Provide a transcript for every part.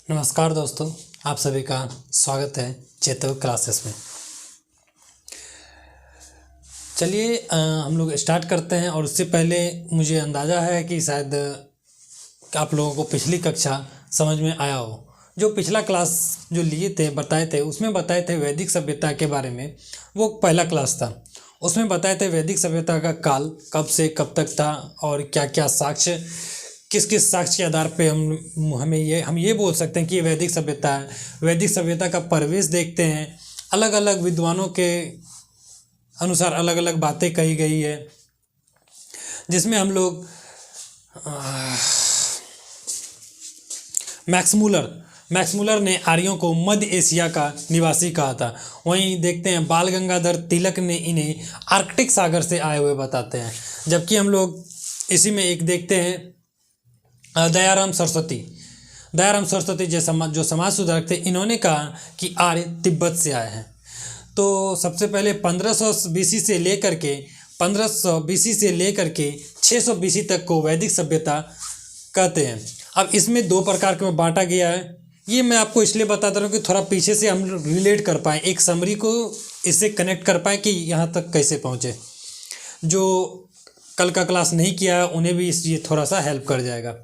नमस्कार दोस्तों, आप सभी का स्वागत है चेतव क्लासेस में। चलिए हम लोग स्टार्ट करते हैं। और उससे पहले मुझे अंदाज़ा है कि शायद आप लोगों को पिछली कक्षा समझ में आया हो। जो पिछला क्लास जो लिए थे बताए थे उसमें बताए थे वैदिक सभ्यता के बारे में। वो पहला क्लास था, उसमें बताए थे वैदिक सभ्यता का काल कब से कब तक था और क्या क्या साक्ष्य, किस किस साक्ष्य के आधार पे हम ये बोल सकते हैं कि ये वैदिक सभ्यता है। वैदिक सभ्यता का परिवेश देखते हैं, अलग अलग विद्वानों के अनुसार अलग अलग बातें कही गई है, जिसमें हम लोग मैक्स मूलर ने आर्यों को मध्य एशिया का निवासी कहा था। वहीं देखते हैं बाल गंगाधर तिलक ने इन्हें आर्कटिक सागर से आए हुए बताते हैं। जबकि हम लोग इसी में एक देखते हैं दयाराम सरस्वती जो समाज सुधारक थे, इन्होंने कहा कि आर्य तिब्बत से आए हैं। तो सबसे पहले 1500 बीसी से लेकर के 600 बीसी तक को वैदिक सभ्यता कहते हैं। अब इसमें दो प्रकार में बांटा गया है। ये मैं आपको इसलिए बताता रहा हूँ कि थोड़ा पीछे से हम रिलेट कर पाएँ, एक समरी को इससे कनेक्ट कर पाएँ कि यहाँ तक कैसे पहुँचे। जो कल का क्लास नहीं किया है उन्हें भी ये थोड़ा सा हेल्प कर जाएगा।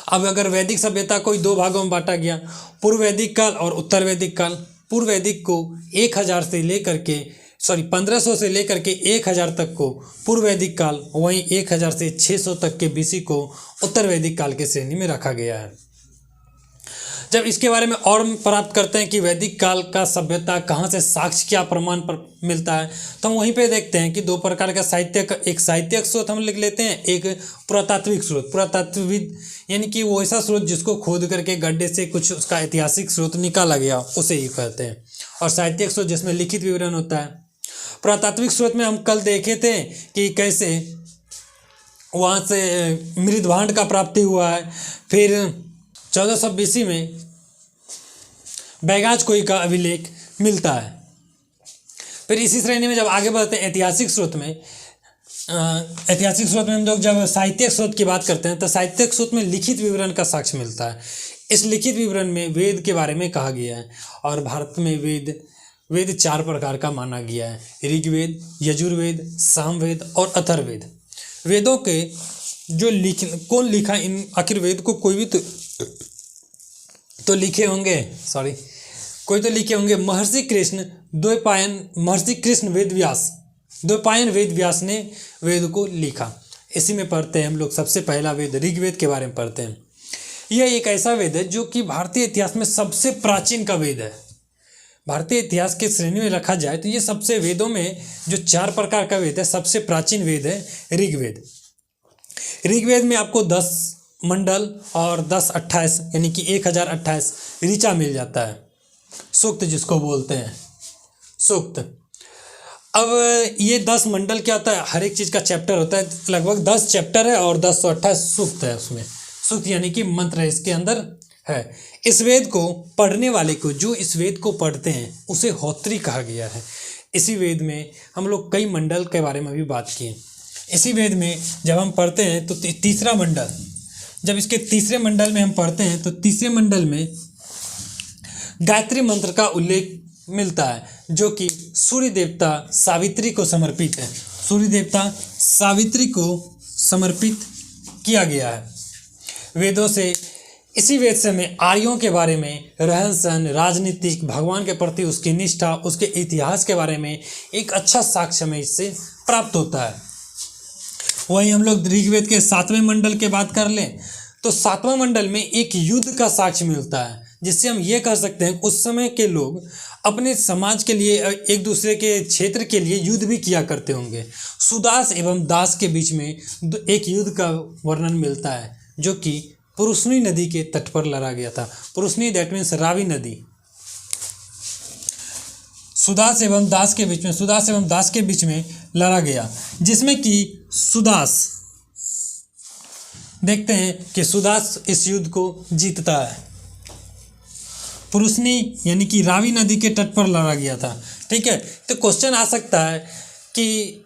अब अगर वैदिक सभ्यता को दो भागों में बांटा गया, पूर्व वैदिक काल और उत्तर वैदिक काल। पूर्व वैदिक को 1500 से लेकर के 1000 तक को पूर्व वैदिक काल, वहीं 1000 से 600 तक के बीसी को उत्तर वैदिक काल के श्रेणी में रखा गया है। जब इसके बारे में और प्राप्त करते हैं कि वैदिक काल का सभ्यता कहाँ से साक्ष्य क्या प्रमाण पर मिलता है, तो हम वहीं पे देखते हैं कि दो प्रकार का एक साहित्यिक स्रोत हम लिख लेते हैं, एक पुरातात्विक स्रोत। पुरातात्विक यानी कि वो ऐसा स्रोत जिसको खोद करके गड्ढे से कुछ उसका ऐतिहासिक स्रोत निकाला गया, उसे ही कहते हैं। और साहित्यिक स्रोत जिसमें लिखित विवरण होता है। पुरातात्विक स्रोत में हम कल देखे थे कि कैसे वहाँ से मृदभांड का प्राप्ति हुआ है। फिर 1400 बीसी में बैगाज कोई का अभिलेख मिलता है। फिर इसी श्रेणी में जब आगे बढ़ते हैं ऐतिहासिक स्रोत में हम लोग जब साहित्यिक स्रोत की बात करते हैं तो साहित्यिक स्रोत में लिखित विवरण का साक्ष्य मिलता है। इस लिखित विवरण में वेद के बारे में कहा गया है। और भारत में वेद 4 प्रकार का माना गया है: ऋग्वेद, यजुर्वेद, सामवेद और अथर्ववेद। वेदों के जो कौन लिखा, इन आखिर वेद को कोई भी तो लिखे होंगे, कोई तो लिखे होंगे। महर्षि कृष्ण द्वैपायन वेद व्यास ने वेद को लिखा। इसी में पढ़ते हैं हम लोग सबसे पहला वेद ऋग्वेद के बारे में पढ़ते हैं। यह एक ऐसा वेद है जो कि भारतीय इतिहास में सबसे प्राचीन का वेद है। भारतीय इतिहास के श्रेणी में रखा जाए तो ये सबसे वेदों में जो 4 प्रकार का वेद है, सबसे प्राचीन वेद है ऋग्वेद। ऋग्वेद में आपको 10 मंडल और 1028 यानी कि 1028 ऋचा मिल जाता है, सूक्त जिसको बोलते हैं सूक्त। अब ये 10 मंडल क्या होता है, हर एक चीज़ का चैप्टर होता है, लगभग 10 चैप्टर है और 1028 सूक्त है। उसमें सूक्त यानी कि मंत्र है इसके अंदर है। इस वेद को पढ़ने वाले को, जो इस वेद को पढ़ते हैं, उसे होत्री कहा गया है। इसी वेद में हम लोग कई मंडल के बारे में भी बात किए। इसी वेद में जब हम पढ़ते हैं तो तीसरा मंडल, जब इसके तीसरे मंडल में हम पढ़ते हैं तो तीसरे मंडल में गायत्री मंत्र का उल्लेख मिलता है, जो कि सूर्य देवता सावित्री को समर्पित है। सूर्य देवता सावित्री को समर्पित किया गया है वेदों से। इसी वेद से हमें आर्यों के बारे में, रहन सहन, राजनीतिक, भगवान के प्रति उसकी निष्ठा, उसके इतिहास के बारे में एक अच्छा साक्ष्य हमें इससे प्राप्त होता है। वहीं हम लोग ऋग्वेद के 7वें मंडल की बात कर लें तो 7वां मंडल में एक युद्ध का साक्ष्य मिलता है, जिससे हम ये कह सकते हैं उस समय के लोग अपने समाज के लिए, एक दूसरे के क्षेत्र के लिए युद्ध भी किया करते होंगे। सुदास एवं दास के बीच में एक युद्ध का वर्णन मिलता है, जो कि पुरुषनी नदी के तट पर लड़ा गया था। पुरुषनी दैट मीन्स रावी नदी। सुदास एवं दास के बीच में लड़ा गया, जिसमें कि सुदास, देखते हैं कि सुदास इस युद्ध को जीतता है। पुरुषनी यानी कि रावी नदी के तट पर लड़ा गया था। ठीक है, तो क्वेश्चन आ सकता है कि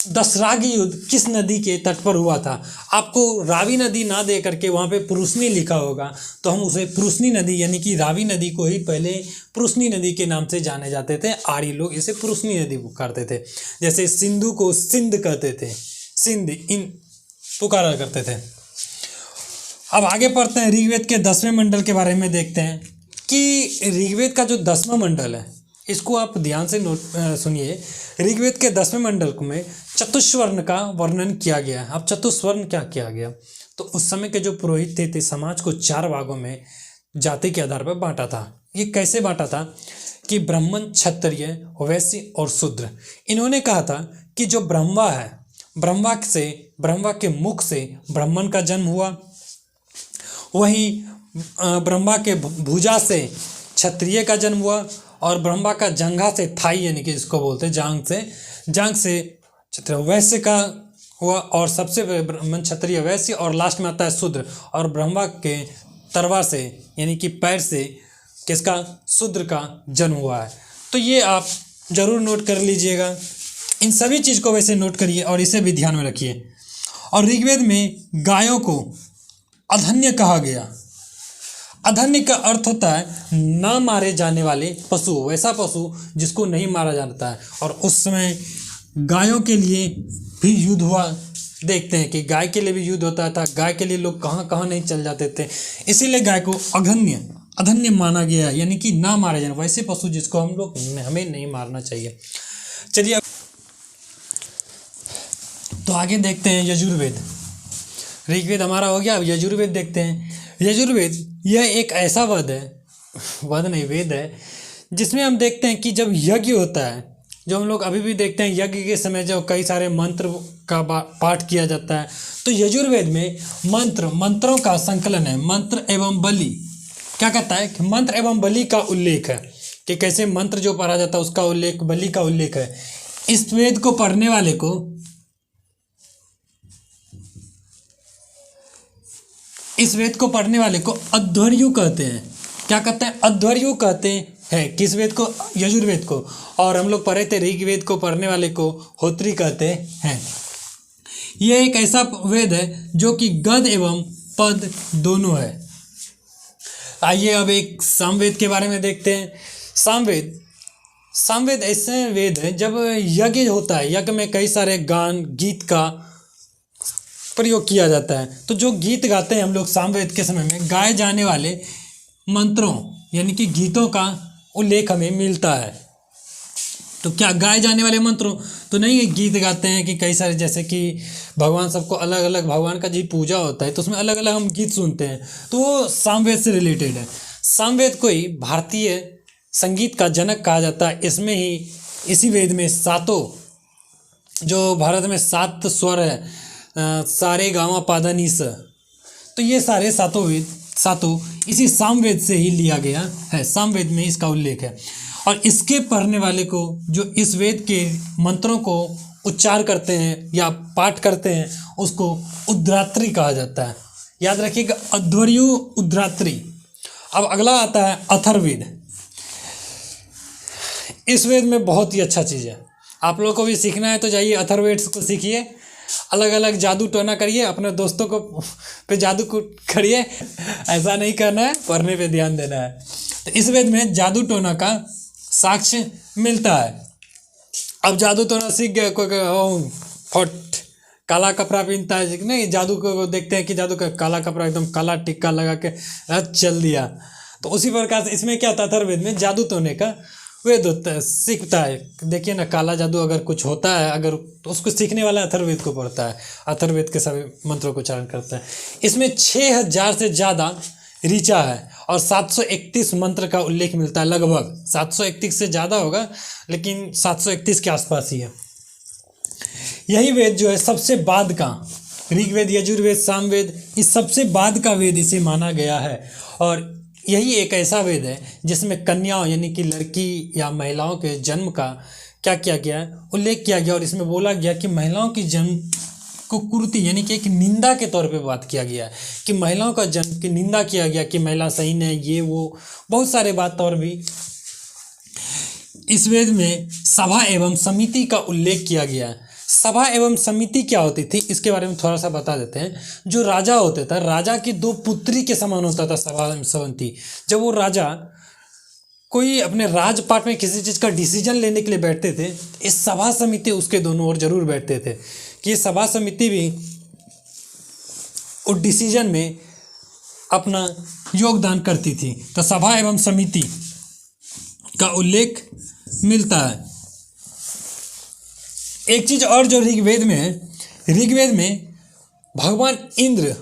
दशराग युद्ध किस नदी के तट पर हुआ था? आपको रावी नदी ना दे करके वहाँ पे पुरुषनी लिखा होगा, तो हम उसे पुरुषनी नदी यानी कि रावी नदी को ही पहले पुरुषनी नदी के नाम से जाने जाते थे। आर्य लोग इसे पुरुषनी नदी पुकारते थे। जैसे सिंधु को सिंध कहते थे, सिंध इन पुकारा करते थे। अब आगे पढ़ते हैं, ऋग्वेद के 10वें मंडल के बारे में देखते हैं कि ऋग्वेद का जो 10वां मंडल है, इसको आप ध्यान से सुनिए। ऋग्वेद के 10वें मंडल में चतुस्वर्ण का वर्णन किया गया है। अब चतुस्वर्ण क्या किया गया? तो उस समय के जो पुरोहित थे समाज को 4 भागों में जाति के आधार पर बांटा था। ये कैसे बांटा था कि ब्राह्मण, क्षत्रिय, वैश्य और शूद्र। इन्होंने कहा था कि जो ब्रह्मा है, ब्रह्मा के मुख से ब्राह्मण का जन्म हुआ, वहीं ब्रह्मा के भुजा से क्षत्रिय का जन्म हुआ, और ब्रह्मा का जंघा से, थाई यानी कि इसको बोलते हैं जांग से क्षत्रिय वैश्य का हुआ, और सबसे ब्राह्मण, क्षत्रिय, वैश्य, और लास्ट में आता है शूद्र। और ब्रह्मा के तलवार से यानी कि पैर से किसका? शूद्र का जन्म हुआ है। तो ये आप जरूर नोट कर लीजिएगा। इन सभी चीज़ को वैसे नोट करिए और इसे भी ध्यान में रखिए। और ऋग्वेद में गायों को अधन्य कहा गया। अधन्य का अर्थ होता है ना मारे जाने वाले पशु, वैसा पशु जिसको नहीं मारा जाता है। और उस समय गायों के लिए भी युद्ध हुआ। देखते हैं कि गाय के लिए भी युद्ध होता था। गाय के लिए लोग कहाँ कहाँ नहीं चल जाते थे, इसीलिए गाय को अधन्य माना गया, यानी कि ना मारे जाने वैसे पशु जिसको हमें नहीं मारना चाहिए। चलिए तो आगे देखते हैं यजुर्वेद। ऋग्वेद हमारा हो गया, अब यजुर्वेद देखते हैं। यजुर्वेद यह एक ऐसा वेद है जिसमें हम देखते हैं कि जब यज्ञ होता है, जो हम लोग अभी भी देखते हैं यज्ञ के समय जो कई सारे मंत्र का पाठ किया जाता है, तो यजुर्वेद में मंत्रों का संकलन है। मंत्र एवं बलि क्या कहता है कि मंत्र एवं बलि का उल्लेख है कि कैसे मंत्र जो पढ़ा जाता है उसका उल्लेख, बलि का उल्लेख है। इस वेद को पढ़ने वाले को अध्वर्यु कहते हैं। क्या कहते हैं? अध्वर्यु कहते हैं। किस वेद को? यजुर्वेद को। और हम लोग पढ़े थे ऋग्वेद को पढ़ने वाले को होत्री कहते हैं। यह एक ऐसा वेद है जो कि गद एवं पद दोनों है। आइए अब एक सामवेद के बारे में देखते हैं। सामवेद ऐसे वेद है जब यज्ञ होता है, यज्ञ में कई सारे गान गीत का प्रयोग किया जाता है। तो जो गीत गाते हैं हम लोग सामवेद के समय में, गाए जाने वाले मंत्रों यानी कि गीतों का उल्लेख हमें मिलता है। तो क्या गाए जाने वाले मंत्रों तो नहीं है, गीत गाते हैं कि कई सारे, जैसे कि भगवान सबको अलग अलग, भगवान का जी पूजा होता है तो उसमें अलग अलग हम गीत सुनते हैं, तो वो सामवेद से रिलेटेड है। सामवेद को ही भारतीय संगीत का जनक कहा जाता है। इसमें ही इसी वेद में जो भारत में 7 स्वर है, सारे गामा पादा नी सा, तो ये सारे सातों इसी सामवेद से ही लिया गया है। सामवेद में इसका उल्लेख है। और इसके पढ़ने वाले को, जो इस वेद के मंत्रों को उच्चार करते हैं या पाठ करते हैं, उसको उद्रात्री कहा जाता है। याद रखिएगा, अध्वर्यु, उद्रात्री। अब अगला आता है अथर्ववेद। इस वेद में बहुत ही अच्छा चीज़ है, आप लोगों को भी सीखना है तो जाइए अथर्ववेद को सीखिए। अलग अलग जादू टोना करिए, अपने दोस्तों को पे जादू करिए, ऐसा नहीं करना है, पढ़ने पे ध्यान देना है। तो इस वेद में जादू टोना का साक्ष्य मिलता है। अब जादू टोना सीख गए, कोई फट काला कपड़ा पहनता है नहीं, जादू को देखते हैं कि जादू का काला कपड़ा एकदम काला टिक्का लगा के चल दिया। तो उसी प्रकार से इसमें क्या होता है, अथर्ववेद में जादू टोने का वेद होता है, सीखता है। देखिए ना, काला जादू अगर कुछ होता है अगर, तो उसको सीखने वाला अथर्ववेद को पढ़ता है, अथर्ववेद के सभी मंत्रों को उच्चारण करता है। इसमें 6000 से ज़्यादा ऋचा है और 731 मंत्र का उल्लेख मिलता है। लगभग 731 से ज़्यादा होगा, लेकिन 731 के आसपास ही है। यही वेद जो है सबसे बाद का, ऋग्वेद, यजुर्वेद, सामवेद, इस सबसे बाद का वेद इसे माना गया है। और यही एक ऐसा वेद है जिसमें कन्याओं यानी कि लड़की या महिलाओं के जन्म का क्या किया गया है, उल्लेख किया गया। और इसमें बोला गया कि महिलाओं की जन्म को कुर्ती यानी कि एक निंदा के तौर पे बात किया गया है कि महिलाओं का जन्म की निंदा किया गया कि महिला सही नहीं, ये वो बहुत सारे बात। और भी इस वेद में सभा एवं समिति का उल्लेख किया गया है। सभा एवं समिति क्या होती थी इसके बारे में थोड़ा सा बता देते हैं। जो राजा होता था, राजा की दो पुत्री के समान होता था सभा एवं समिति। जब वो राजा कोई अपने राजपाट में किसी चीज़ का डिसीजन लेने के लिए बैठते थे, इस सभा समिति उसके दोनों ओर जरूर बैठते थे कि ये सभा समिति भी उस डिसीजन में अपना योगदान करती थी। तो सभा एवं समिति का उल्लेख मिलता है। एक चीज और जो ऋग्वेद में है, ऋग्वेद में भगवान इंद्र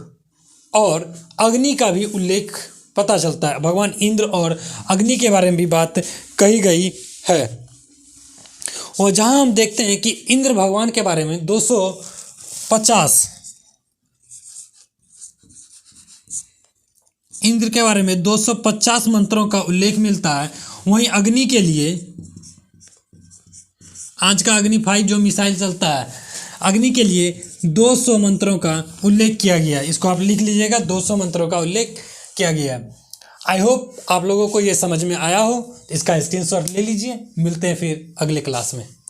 और अग्नि का भी उल्लेख पता चलता है। भगवान इंद्र और अग्नि के बारे में भी बात कही गई है। और जहां हम देखते हैं कि इंद्र भगवान के बारे में 250 इंद्र के बारे में 250 मंत्रों का उल्लेख मिलता है। वहीं अग्नि के लिए आज का अग्नि 5 जो मिसाइल चलता है, अग्नि के लिए 200 मंत्रों का उल्लेख किया गया है। इसको आप लिख लीजिएगा, 200 मंत्रों का उल्लेख किया गया है। आई होप आप लोगों को ये समझ में आया हो। इसका स्क्रीनशॉट ले लीजिए। मिलते हैं फिर अगले क्लास में।